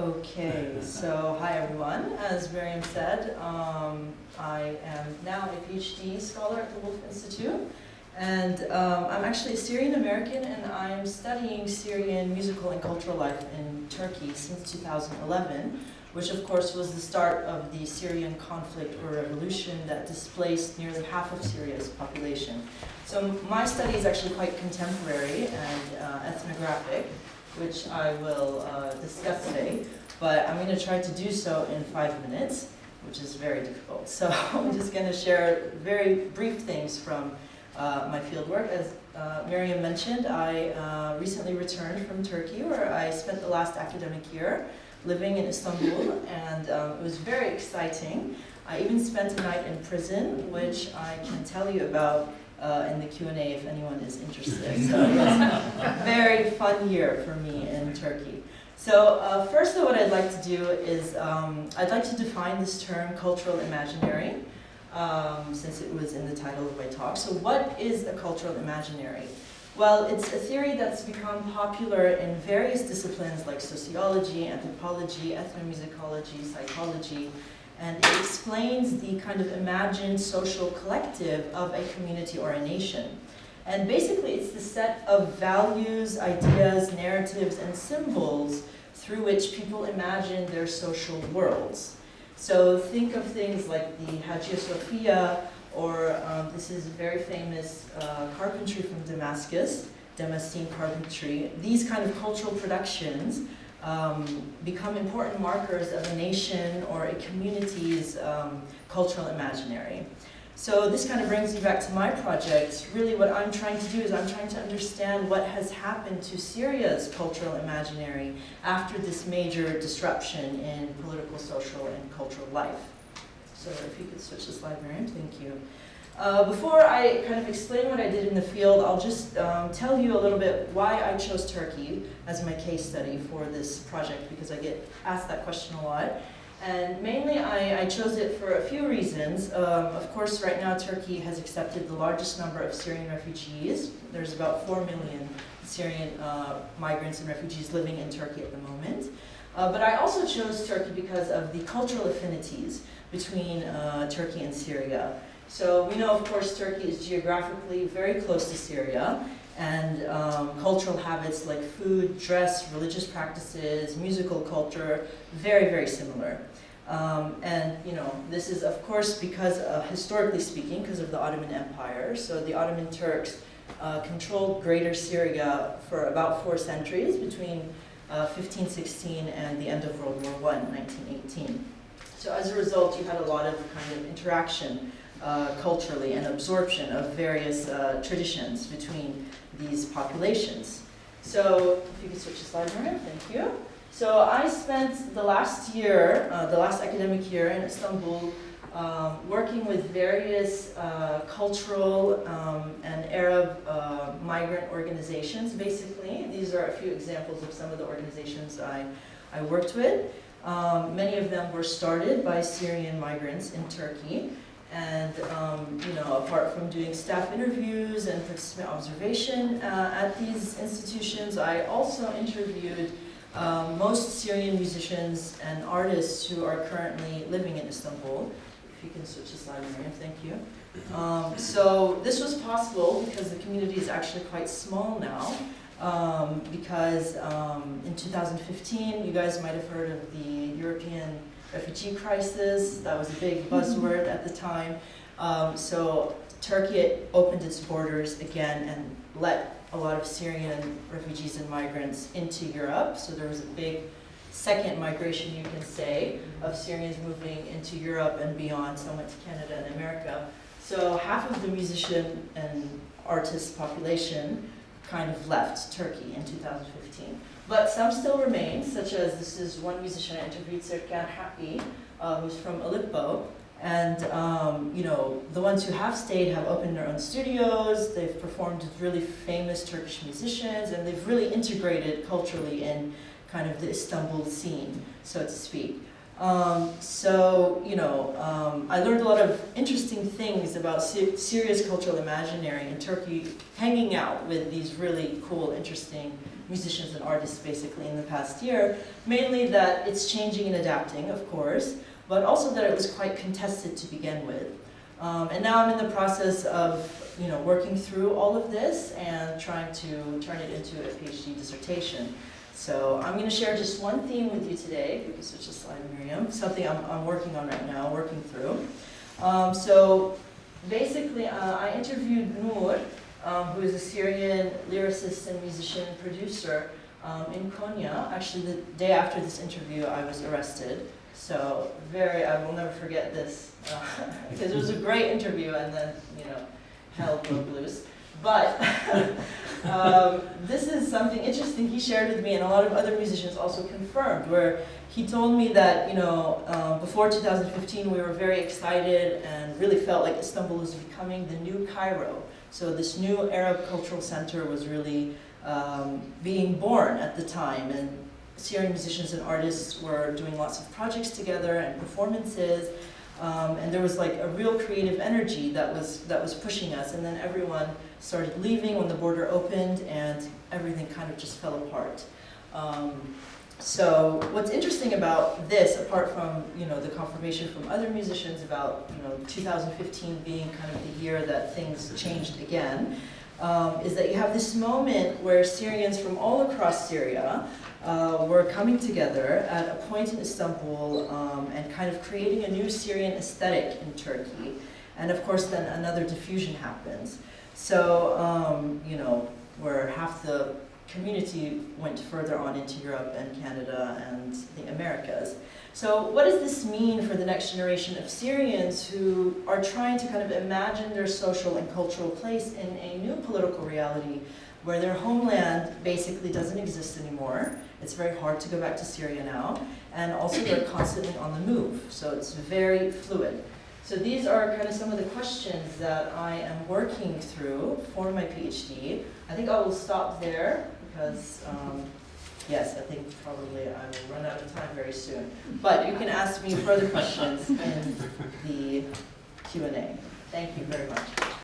Okay, so hi everyone. As Miriam said, I am now a PhD scholar at the Woolf Institute, and I'm actually a Syrian American, and I'm studying Syrian musical and cultural life in Turkey since 2011, which of course was the start of the Syrian conflict or revolution that displaced nearly half of Syria's population. So my study is actually quite contemporary and ethnographic, which I will discuss today, but I'm going to try to do so in 5 minutes, which is very difficult. So I'm just going to share very brief things from my fieldwork. As Miriam mentioned, I recently returned from Turkey, where I spent the last academic year living in Istanbul, and it was very exciting. I even spent a night in prison, which I can tell you about in the Q&A if anyone is interested. So it was a very fun year for me in Turkey. So first though, what I'd like to do is I'd like to define this term cultural imaginary, since it was in the title of my talk. So what is a cultural imaginary? Well, it's a theory that's become popular in various disciplines like sociology, anthropology, ethnomusicology, psychology, and it explains the kind of imagined social collective of a community or a nation. And basically it's the set of values, ideas, narratives, and symbols through which people imagine their social worlds. So think of things like the Hagia Sophia, or this is very famous carpentry from Damascus, Damascene carpentry. These kind of cultural productions become important markers of a nation or a community's cultural imaginary. So this kind of brings me back to my project. Really what I'm trying to do is I'm trying to understand what has happened to Syria's cultural imaginary after this major disruption in political, social, and cultural life. So if you could switch the slide, Miriam, thank you. Before I kind of explain what I did in the field, I'll just tell you a little bit why I chose Turkey as my case study for this project, because I get asked that question a lot. And mainly I chose it for a few reasons. Of course, right now Turkey has accepted the largest number of Syrian refugees. There's about 4 million Syrian migrants and refugees living in Turkey at the moment. But I also chose Turkey because of the cultural affinities between Turkey and Syria. So we know, of course, Turkey is geographically very close to Syria, and cultural habits like food, dress, religious practices, musical culture, very, very similar. And you know, this is of course because, historically speaking, because of the Ottoman Empire. So the Ottoman Turks controlled Greater Syria for about 4 centuries, between 1516 and the end of World War I, 1918. So as a result, you had a lot of kind of interaction culturally and absorption of various traditions between these populations. So if you could switch the slide, Miriam, thank you. So I spent the last year, the last academic year in Istanbul, working with various cultural and Arab migrant organizations, basically. These are a few examples of some of the organizations I worked with. Many of them were started by Syrian migrants in Turkey. And you know, apart from doing staff interviews and participant observation at these institutions, I also interviewed most Syrian musicians and artists who are currently living in Istanbul. If you can switch the slide, Miriam, thank you. So this was possible because the community is actually quite small now. Because in 2015, you guys might have heard of the European refugee crisis. That was a big buzzword at the time. So Turkey opened its borders again and let a lot of Syrian refugees and migrants into Europe. So there was a big second migration, you can say, of Syrians moving into Europe and beyond. Some went to Canada and America. So half of the musician and artist population kind of left Turkey in 2015. But some still remain, such as this is one musician I interviewed, Serkan Happy, who's from Aleppo. And you know, the ones who have stayed have opened their own studios, they've performed with really famous Turkish musicians, and they've really integrated culturally in kind of the Istanbul scene, so to speak. So, you know, I learned a lot of interesting things about Syria's cultural imaginary in Turkey, hanging out with these really cool, interesting musicians and artists basically in the past year, mainly that it's changing and adapting, of course, but also that it was quite contested to begin with. And now I'm in the process of working through all of this and trying to turn it into a PhD dissertation. So I'm going to share just one theme with you today. We can switch the slide, Miriam. Something I'm working on right now, working through. So basically, I interviewed Noor, who is a Syrian lyricist and musician producer in Konya. Actually, the day after this interview, I was arrested. So I will never forget this, because it was a great interview, and then, hell broke loose. But this is something interesting he shared with me, and a lot of other musicians also confirmed, where he told me that, before 2015, we were very excited and really felt like Istanbul was becoming the new Cairo. So this new Arab cultural center was really being born at the time, and Syrian musicians and artists were doing lots of projects together and performances, and there was like a real creative energy that was pushing us. And then everyone started leaving when the border opened, and everything kind of just fell apart. So what's interesting about this, apart from the confirmation from other musicians about 2015 being kind of the year that things changed again, is that you have this moment where Syrians from all across Syria were coming together at a point in Istanbul and kind of creating a new Syrian aesthetic in Turkey. And of course then another diffusion happens. So, where half the community went further on into Europe and Canada and the Americas. So what does this mean for the next generation of Syrians who are trying to kind of imagine their social and cultural place in a new political reality where their homeland basically doesn't exist anymore? It's very hard to go back to Syria now, and also they're constantly on the move, so it's very fluid. So these are kind of some of the questions that I am working through for my PhD. I think I will stop there because, yes, I think probably I will run out of time very soon. But you can ask me further questions in the Q&A. Thank you very much.